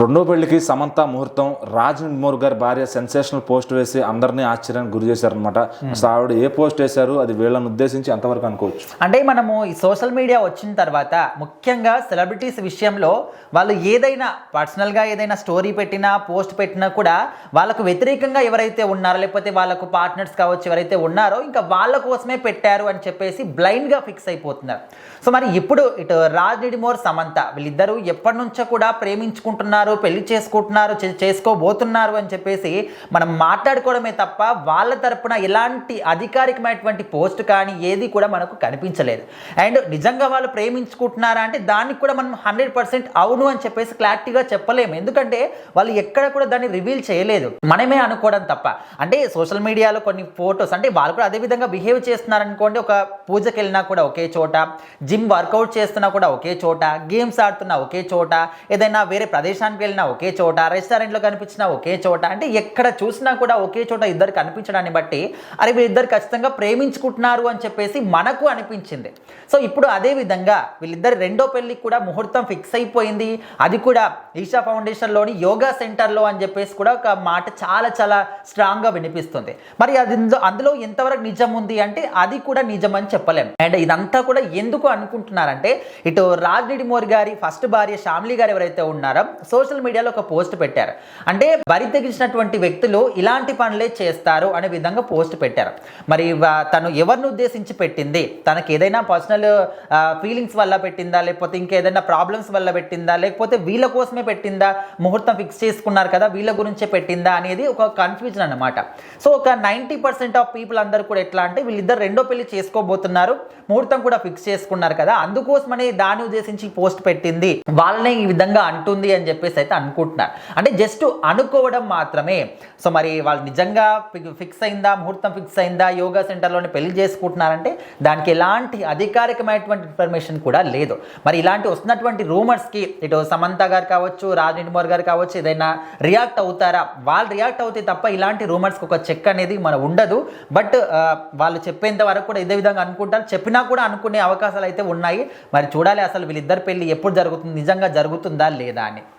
రెండో పెళ్లికి సమంత ముహూర్తం. రాజ్ నిడ్మోర్ గారి భార్య సెన్సేషనల్ పోస్ట్ వేసి అందరినీ ఆశ్చర్యానికి గురి చేశారనమాట. అసలు ఆవిడ ఏ పోస్ట్ వేశారు, అది వీళ్ళని ఉద్దేశించి ఎంతవరకు అనుకోవచ్చు? అంటే మనము ఈ సోషల్ మీడియా వచ్చిన తర్వాత ముఖ్యంగా సెలబ్రిటీస్ విషయంలో వాళ్ళు ఏదైనా పర్సనల్గా ఏదైనా స్టోరీ పెట్టినా పోస్ట్ పెట్టినా కూడా వాళ్ళకు వ్యతిరేకంగా ఎవరైతే ఉన్నారో, లేకపోతే వాళ్ళకు పార్ట్నర్స్ కావచ్చు ఎవరైతే ఉన్నారో, ఇంకా వాళ్ళ కోసమే పెట్టారు అని చెప్పేసి బ్లైండ్గా ఫిక్స్ అయిపోతున్నారు. సో మరి ఇప్పుడు ఇటు రాజ్ నిడ్మోర్ సమంత వీళ్ళిద్దరూ ఎప్పటి నుంచో కూడా ప్రేమించుకుంటున్నారు, పెళ్లి చేసుకుంటున్నారు, చేసుకోబోతున్నారు అని చెప్పేసి మనం మాట్లాడుకోవడమే తప్ప వాళ్ళ తరపున ఎలాంటి అధికారికమైనటువంటి పోస్ట్ కానీ ఏది కూడా మనకు కనిపించలేదు. అండ్ నిజంగా వాళ్ళు ప్రేమించుకుంటున్నారా అంటే దానికి కూడా మనం 100% అవును అని చెప్పేసి క్లారిటీగా చెప్పలేము. ఎందుకంటే వాళ్ళు ఎక్కడ కూడా దాన్ని రివీల్ చేయలేదు, మనమే అనుకోవడం తప్ప. అంటే సోషల్ మీడియాలో కొన్ని ఫొటోస్ అంటే వాళ్ళు కూడా అదే విధంగా బిహేవ్ చేస్తున్నారు అనుకోండి. ఒక పూజకి వెళ్ళినా కూడా ఒకే చోట, జిమ్ వర్కౌట్ చేస్తున్నా కూడా ఒకే చోట, గేమ్స్ ఆడుతున్నా ఒకే చోట, ఏదైనా వేరే ప్రదేశానికి వెళ్ళినా ఒకే చోట, రెస్టారెంట్లో కనిపించినా ఒకే చోట, అంటే ఎక్కడ చూసినా కూడా ఒకే చోట ఇద్దరు కనిపించడాన్ని బట్టి అరే వీళ్ళిద్దరు ఖచ్చితంగా ప్రేమించుకుంటున్నారు అని చెప్పేసి మనకు అనిపించింది. సో ఇప్పుడు అదే విధంగా వీళ్ళిద్దరు రెండో పెళ్లికి కూడా ముహూర్తం ఫిక్స్ అయిపోయింది. అది కూడా ఈషా ఫౌండేషన్లోని యోగా సెంటర్లో అని చెప్పేసి కూడా ఒక మాట చాలా చాలా స్ట్రాంగ్గా వినిపిస్తుంది. మరి అది అందులో ఎంతవరకు నిజం ఉంది అంటే అది కూడా నిజం అని చెప్పలేము. అండ్ ఇదంతా కూడా ఎందుకు అనుకుంటున్నారంటే ఇటు రాజ్ నిడ్మోర్ గారి ఫస్ట్ భార్య శ్యామ్లీ గారు ఎవరైతే ఉన్నారో సోషల్ మీడియాలో ఒక పోస్ట్ పెట్టారు. అంటే బరి తెగించినటువంటి వ్యక్తులు ఇలాంటి పనులే చేస్తారు అనే విధంగా పోస్ట్ పెట్టారు. మరి తను ఎవరిని ఉద్దేశించి పెట్టింది, తనకి ఏదైనా పర్సనల్ ఫీలింగ్స్ వల్ల పెట్టిందా, లేకపోతే ఇంకేదైనా ప్రాబ్లమ్స్ వల్ల పెట్టిందా, లేకపోతే వీళ్ళ కోసమే పెట్టిందా, ముహూర్తం ఫిక్స్ చేసుకున్నారు కదా వీళ్ళ గురించే పెట్టిందా అనేది ఒక కన్ఫ్యూజన్ అన్నమాట. సో ఒక 90% ఆఫ్ పీపుల్ అందరూ కూడా ఎట్లా అంటే వీళ్ళిద్దరు రెండో పెళ్లి చేసుకోబోతున్నారు, ముహూర్తం కూడా ఫిక్స్ చేసుకున్నారు కదా, అందుకోసమనే దాన్ని ఉద్దేశించి పోస్ట్ పెట్టింది, వాళ్ళనే ఈ విధంగా అంటుంది అని చెప్పేసి అయితే అనుకుంటున్నారు. అంటే జస్ట్ అనుకోవడం మాత్రమే. సో మరి వాళ్ళు నిజంగా ఫిక్స్ అయిందా, ముహూర్తం ఫిక్స్ అయిందా, యోగా సెంటర్లోనే పెళ్లి చేసుకుంటున్నారంటే దానికి ఎలాంటి అధికారికమైనటువంటి ఇన్ఫర్మేషన్ కూడా లేదు. మరి ఇలాంటి వస్తున్నటువంటి రూమర్స్కి ఇటు సమంత గారు కావచ్చు, రాజ్ నిడ్మోర్ గారు కావచ్చు ఏదైనా రియాక్ట్ అవుతారా? వాళ్ళు రియాక్ట్ అవుతే తప్ప ఇలాంటి రూమర్స్కి ఒక చెక్ అనేది మన ఉండదు. బట్ వాళ్ళు చెప్పేంత వరకు కూడా ఇదే విధంగా అనుకుంటారు, చెప్పినా కూడా అనుకునే అవకాశాలు అయితే ఉన్నాయి. మరి చూడాలి అసలు వీళ్ళిద్దరు పెళ్లి ఎప్పుడు జరుగుతుంది, నిజంగా జరుగుతుందా లేదా అని.